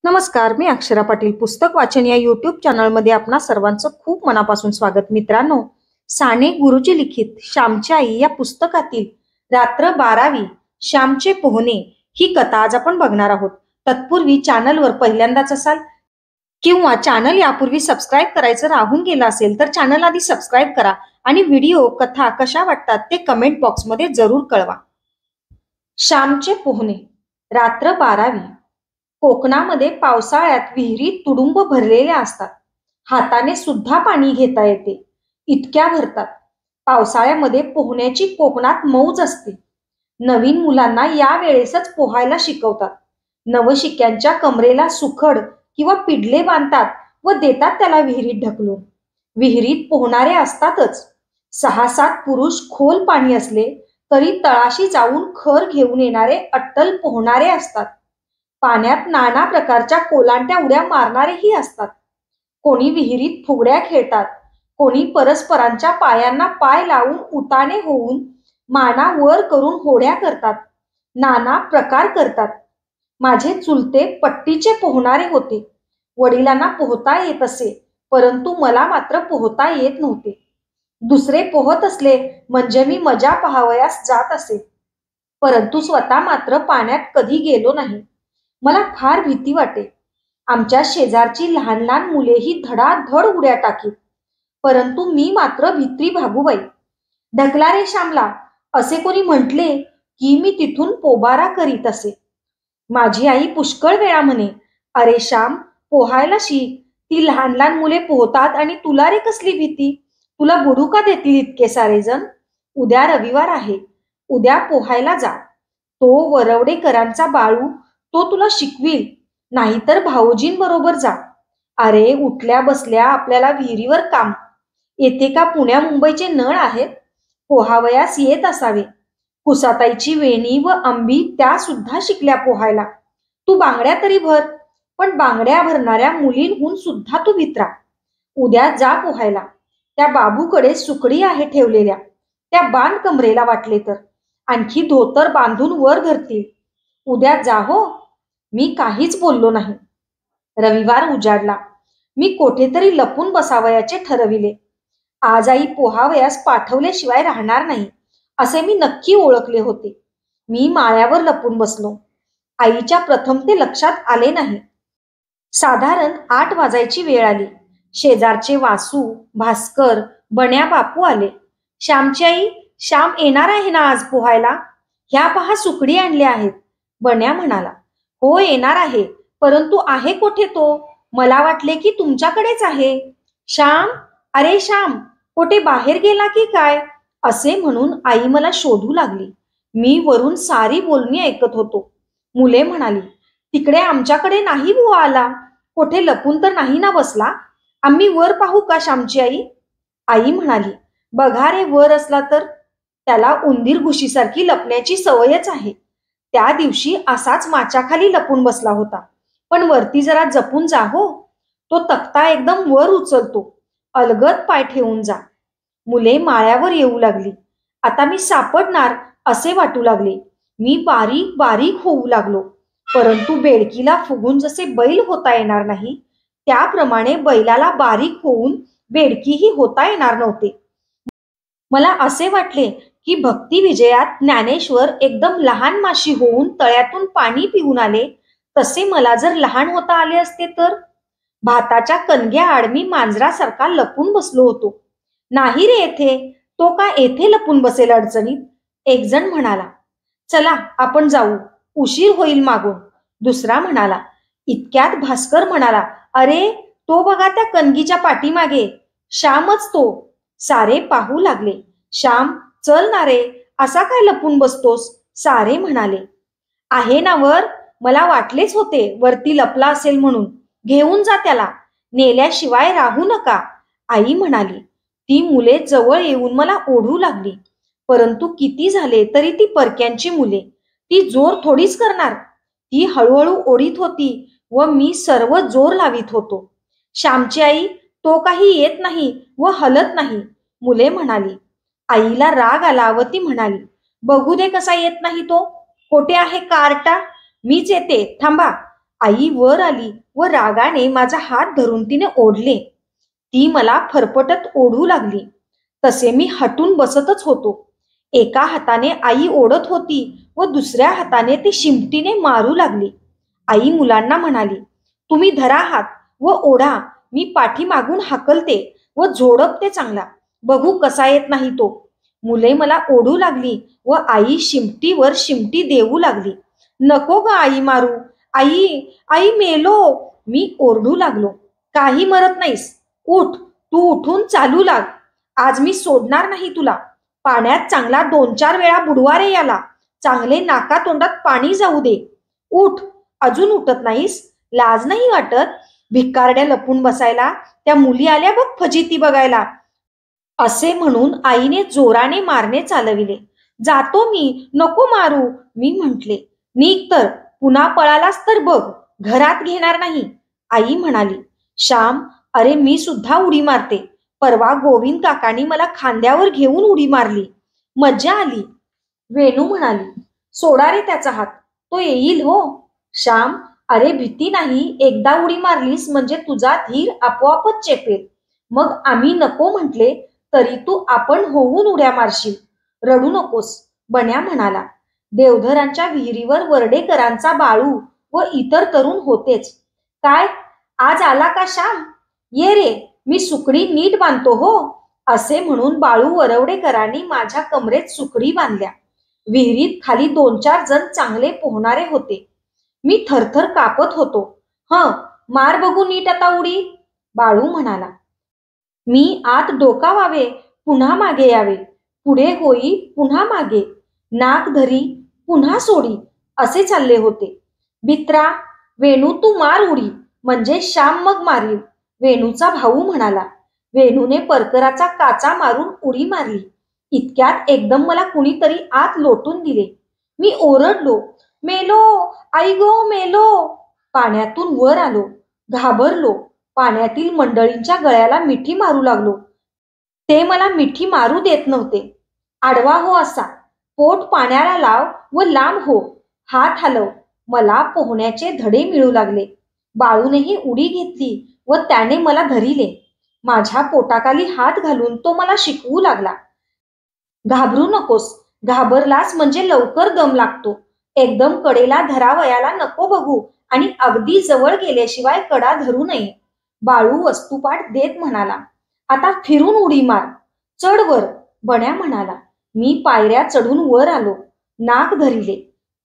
नमस्कार, मी अक्षरा पाटील. पुस्तक वाचन या यूट्यूब चॅनलमध्ये आपणा सर्वांचं खूप मनापासून स्वागत. मित्रांनो, साने गुरुजी लिखित श्यामची आई या पुस्तकातील रात्र 12वी श्यामचे पोहणे ही कथा आज आपण बघणार आहोत. तत्पूर्वी चॅनलवर पहिल्यांदाच असाल किंवा चॅनल यापूर्वी सबस्क्राईब करायचं राहून गेलं असेल तर चॅनल आधी सबस्क्राईब करा आणि व्हिडिओ कथा कशा वाटतात ते कमेंट बॉक्समध्ये जरूर कळवा. श्यामचे पोहणे रात्र 12वी. कोकणामध्ये पावसाळ्यात विहिरी तुडुंब भरलेल्या असतात. हाताने सुद्धा पाणी घेता येते, इतक्या भरतात. पावसाळ्यामध्ये पोहण्याची कोकणात मौज असते. नवीन मुलांना या वेळेसच पोहायला शिकवतात. नवशिक्यांच्या कमरेला सुखड किंवा पिडले बांधतात व देतात त्याला विहिरीत ढकलून. विहिरीत पोहणारे असतातच. 6-7 पुरुष खोल पाणी असले तरी तळाशी जाऊन खर घेऊन येणारे अट्टल पोहणारे असतात. पाण्यात नाना प्रकारच्या कोलांट्या उड्या मारणारेही असतात. कोणी विहिरीत फुगड्या खेळतात, कोणी परस्परांच्या पायांना पाय लावून उताने होऊन माना वर करून होड्या करतात. नाना प्रकार करतात. माझे चुलते पट्टीचे पोहणारे होते. वडिलांना पोहता येत असे, परंतु मला मात्र पोहता येत नव्हते. दुसरे पोहत असले म्हणजे मी मजा पाहावयास जात असे, परंतु स्वतः मात्र पाण्यात कधी गेलो नाही. मला फार भीती वाटे. आमच्या शेजारची लहान लहान मुलेही धडाधड उड्या टाकीत, परंतु मी मात्र भित्री भागूबाई. ढकला रे श्यामला असे कोणी म्हटले की मी तिथून पोबारा करीत असे. माझी आई पुष्कळ वेळा म्हणे, अरे श्याम, पोहायला शिक. ती लहान लहान मुले पोहतात आणि तुला रे कसली भीती? तुला बुडू का देतील इतके सारे जण? उद्या रविवार आहे, उद्या पोहायला जा. तो वरवडेकरांचा बाळू तो तुला शिकवील, नाहीतर भाऊजींबरोबर जा. अरे उठल्या बसल्या आपल्याला विहिरीवर काम. येथे का पुण्या मुंबईचे नळ आहेत? पोहावयास येत असावे. कुसाताईची वेणी व अंबी त्या सुद्धा शिकल्या पोहायला. तू बांगड्या तरी भर, पण बांगड्या भरणाऱ्या मुलींहून सुद्धा तू भित्रा. उद्या जा पोहायला. त्या बाबूकडे सुकडी आहे ठेवलेल्या, त्या बांध कमरेला वाटले तर. आणखी धोतर बांधून वर धरतील. उद्या जा हो. मी काहीच बोललो नाही. रविवार उजाडला. मी कोठेतरी लपून बसावयाचे ठरविले. आज आई पोहावयास पाठवल्याशिवाय राहणार नाही असे मी नक्की ओळखले होते. मी माळ्यावर लपून बसलो. आईच्या प्रथम ते लक्षात आले नाही. साधारण 8 वाजायची वेळ आली. शेजारचे वासू, भास्कर, बण्या बापू आले. श्यामची आई, श्याम येणार आहे ना आज पोहायला? ह्या पहा सुकडी आणल्या आहेत. बण्या म्हणाला, हो येणार आहे, परंतु आहे कोठे तो? मला वाटले की तुमच्याकडेच आहे. श्याम, अरे श्याम, कोठे बाहेर गेला की काय? असे म्हणून आई मला शोधू लागली. मी वरून सारी बोलणी ऐकत होतो. मुले म्हणाली, तिकडे आमच्याकडे नाही बुवा आला. कोठे लपून तर नाही ना बसला? आम्ही वर पाहू का श्यामची आई? आई म्हणाली, बघा रे, वर असला तर. त्याला उंदीर घुशीसारखी लपण्याची सवयच आहे. त्या दिवशी असाच माच्याखाली लपून बसला होता. पण वरती जरा जपून जा हो. तो तक्ता एकदम वर उचलतो. अलगद पाय ठेवून जा. मुले माळ्यावर येऊ लागली. आता मी सापडणार असे वाटू लागले. मी बारीक बारीक होऊ लागलो. परंतु बेडकीला फुगून जसे बैल होता येणार नाही, त्याप्रमाणे बैलाला बारीक होऊन बेडकीही होता येणार नव्हते. मला असे वाटले की भक्ती विजयात ज्ञानेश्वर एकदम लहान माशी होऊन तळ्यातून पाणी पिऊन आले, तसे मला जर लहान होता आले असते तर. भाताच्या कणग्या आड मी मांजरासारखा लपून बसलो होतो. नाही रे येथे, तो का येथे लपून बसेल अडचणीत? एक जण म्हणाला, चला आपण जाऊ, उशीर होईल मागून. दुसरा म्हणाला. इतक्यात भास्कर म्हणाला, अरे तो बघा त्या कणगीच्या पाठीमागे, श्यामच तो. सारे पाहू लागले. श्याम, चल ना रे, असा काय लपून बसतोस? सारे म्हणाले, आहे ना वर. मला वाटलेच होते वरती लपला असेल म्हणून. घेऊन जा त्याला, नेल्याशिवाय राहू नका. आई म्हणाली. ती मुले जवळ येऊन मला ओढू लागली. परंतु किती झाले तरी ती परक्यांची मुले, ती जोर थोडीच करणार. ती हळूहळू ओढीत होती व मी सर्व जोर लावित होतो. श्यामची आई, तो काही येत नाही व हलत नाही. मुले म्हणाली. आईला राग आला व ती म्हणाली, बघू दे कसा येत नाही तो. कोठे आहे कार्टा? मीच येते, थांबा. आई वर आली व रागाने माझा हात धरून तिने ओढले. ती मला फरफटत ओढू लागली. तसे मी हटून बसतच होतो. एका हाताने आई ओढत होती व दुसऱ्या हाताने ती शिमटीने मारू लागली. आई मुलांना म्हणाली, तुम्ही धरा हात व ओढा, मी पाठीमागून हाकलते व झोडपते चांगला, बघू कसा येत नाही तो. मुले मला ओढू लागली व आई शिमटीवर शिमटी देऊ लागली. नको ग आई मारू, आई आई मेलो, मी ओरडू लागलो. काही मरत नाहीस, उठ, तू उठून चालू लाग. आज मी सोडणार नाही तुला. पाण्यात चांगला 2-4 वेळा बुडवा रे याला, चांगले नाका तोंडात पाणी जाऊ दे. उठ, अजून उठत नाहीस, लाज नाही वाटत? भिकारड्या लपून बसायला, त्या मुली आल्या बघ फजिती बघायला. असे म्हणून आईने जोराने मारणे चालविले. जातो मी, नको मारू, मी म्हटले. निघ तर, पुन्हा पळालास तर बघ, घरात घेणार नाही. आई म्हणाली, श्याम, अरे मी सुद्धा उडी मारते. परवा गोविंद काकांनी मला खांद्यावर घेऊन उडी मारली, मज्जा आली. वेणू म्हणाली, सोडा रे त्याचा हात, तो येईल हो. श्याम, अरे भीती नाही, एकदा उडी मारलीस म्हणजे तुझा धीर आपोआपच चेपेल. मग आम्ही नको म्हटले तरी तू आपण होऊन उड्या मारशील. रडू नकोस, बन्या म्हणाला. देवधरांच्या विहिरीवर वर्डेकरांचा बाळू व इतर तरुण होतेच. काय, आज आला का श्याम? ये रे, मी सुकडी नीट बांधतो हो. असे म्हणून बाळू वरवडेकरांनी माझ्या कमरेत सुकडी बांधल्या. विहिरीत खाली 2-4 जण चांगले पोहणारे होते. मी थरथर कापत होतो. मार बघू नीट आता उडी, बाळू म्हणाला. मी आत डोकावावे, पुन्हा मागे यावे, पुढे होई पुन्हा मागे, नाक धरी पुन्हा सोडी, असे चालले होते. भित्रा, वेणू तू मार उडी, म्हणजे श्याम मग मारील, वेणूचा भाऊ म्हणाला. वेणूने परकराचा काचा मारून उडी मारली. इतक्यात एकदम मला कुणीतरी आत लोटून दिले. मी ओरडलो, मेलो, आई गो मेलो. पाण्यातून वर आलो, घाबरलो. पाण्यातील मंडळींच्या गळ्याला मिठी मारू लागलो. ते मला मिठी मारू देत नव्हते. आडवा हो असा, पोट पाण्याला लाव व लांब हो, हात हलव. मला पोहण्याचे धडे मिळू लागले. बाळूनेही उडी घेतली व त्याने मला धरिले. माझ्या पोटाखाली हात घालून तो मला शिकवू लागला. घाबरू नकोस, घाबरलास म्हणजे लवकर दम लागतो. एकदम कडेला धरावयाला नको बघू आणि अगदी जवळ गेल्याशिवाय कडा धरू नये. बाळू वस्तुपाठ देत म्हणाला. आता फिरून उडी मार, चढ वर, बन्या म्हणाला. मी पायऱ्या चढून वर आलो, नाक धरिले.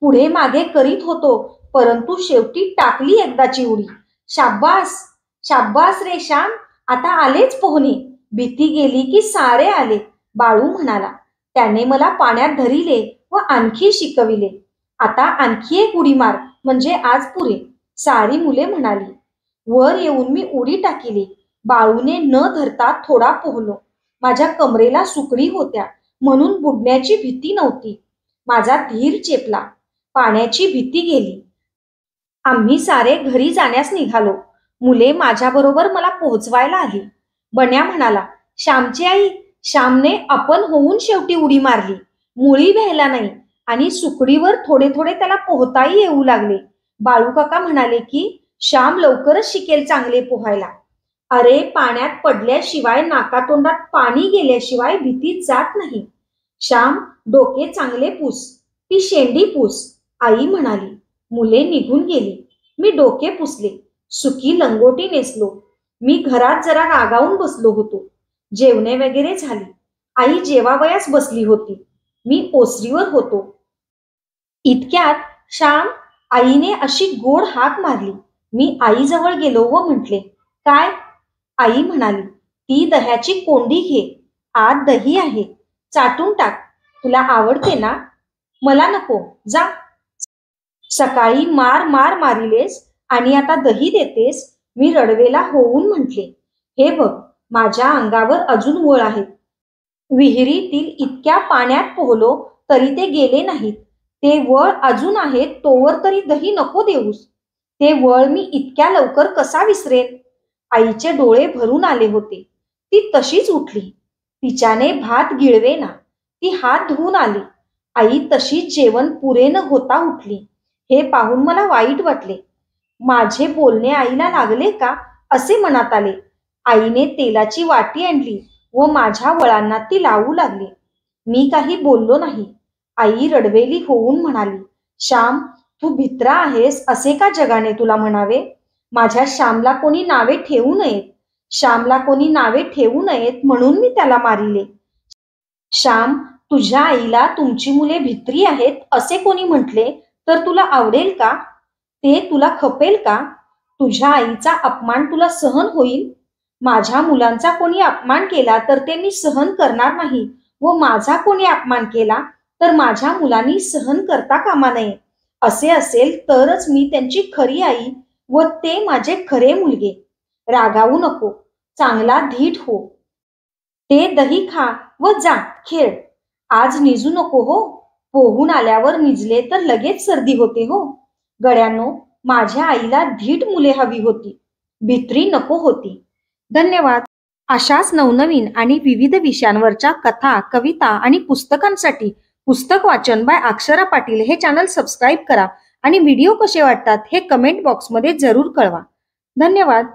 पुढे मागे करीत होतो, परंतु शेवटी टाकली एकदाची उडी. शाब्बास, शाब्बास रे श्याम, आता आलेच पोहणे. भीती गेली की सारे आले, बाळू म्हणाला. त्याने मला पाण्यात धरिले व आणखी शिकविले. आता आणखी एक उडी मार, म्हणजे आज पुरे, सारी मुले म्हणाली. वर येऊन मी उडी टाकिली. बाळूने न धरता थोडा पोहलो. माझ्या कमरेला सुकडी होत्या म्हणून बुडण्याची भीती नव्हती. माझा धीर चेपला, पाण्याची भीती गेली. आम्ही सारे घरी जाण्यास निघालो. मुले माझ्याबरोबर मला पोहोचवायला आली. बन्या म्हणाला, श्यामची आई, श्यामने आपण होऊन शेवटी उडी मारली, मुळी भ्यायला नाही आणि सुकडीवर थोडे थोडे त्याला पोहताही येऊ लागले. बाळू काका म्हणाले की श्याम लवकरच शिकेल चांगले पोहायला. अरे, पाण्यात पडल्याशिवाय, नाकातोंडात पाणी गेल्याशिवाय भीती जात नाही. श्याम, डोके चांगले पुस, ती शेंडी पुस, आई म्हणाली. मुले निघून गेली. मी डोके पुसले, सुकी लंगोटी नेसलो. मी घरात जरा रागावून बसलो होतो. जेवणे वगैरे झाली. आई जेवावयास बसली होती. मी ओसरीवर होतो. इतक्यात श्याम, आईने अशी गोड हाक मारली. मी आईजवळ गेलो व म्हटले, काय? आई म्हणाली, ती दह्याची कोंडी घे, आत दही आहे, चाटून टाक, तुला आवडते ना? मला नको, जा. सकाळी मार मार मारिलेस आणि आता दही देतेस, मी रडवेला होऊन म्हटले. हे बघ, माझ्या अंगावर अजून वळ आहेत. विहिरीतील इतक्या पाण्यात पोहलो तरी ते गेले नाहीत. ते वळ अजून आहेत, तोवर तरी दही नको देऊस. ते वळ मी इतक्या लवकर कसा विसरेन? आईचे डोळे भरून आले होते. ती तशीच उठली. तिच्याने भात गिळवेना. ती हात धुवून आली. आई तशीच जेवण पुरे न होता उठली. हे पाहून मला वाईट वाटले. माझे बोलणे आईला लागले का असे मनात आले. आईने तेलाची वाटी आणली व माझ्या वळांना ती लावू लागली. मी काही बोललो नाही. आई रडवेली होऊन म्हणाली, श्याम, तू भित्रा आहेस असे का जगाने तुला म्हणावे? माझ्या श्यामला कोणी नावे ठेवू नयेत. श्यामला कोणी नावे ठेवू नयेत म्हणून मी त्याला मारिले. श्याम, तुझ्या आईला तुमची मुले भित्री आहेत असे कोणी म्हटले तर तुला आवडेल का? ते तुला खपेल का? तुझ्या आईचा अपमान तुला सहन होईल? माझ्या मुलांचा कोणी अपमान केला तर ते मी सहन करणार नाही व माझा कोणी अपमान केला तर माझ्या मुलांनी सहन करता कामा नये. असे असेल तरच मी त्यांची खरी आई व ते माझे खरे मुलगे. रागावू नको, चांगला धीट हो. ते दही खा व जा खेळ. आज निजू नको हो. पोहून आल्यावर निजले तर लगेच सर्दी होते हो. गड्यांनो, माझ्या आईला धीट मुले हवी होती, भित्री नको होती. धन्यवाद. अशाच नवनवीन आणि विविध विषयांवरच्या कथा, कविता आणि पुस्तकांसाठी पुस्तक वाचन बाय अक्षरा पाटील हे चॅनल सबस्क्राईब करा आणि व्हिडिओ कसे वाटतात हे कमेंट बॉक्समध्ये जरूर कळवा. धन्यवाद.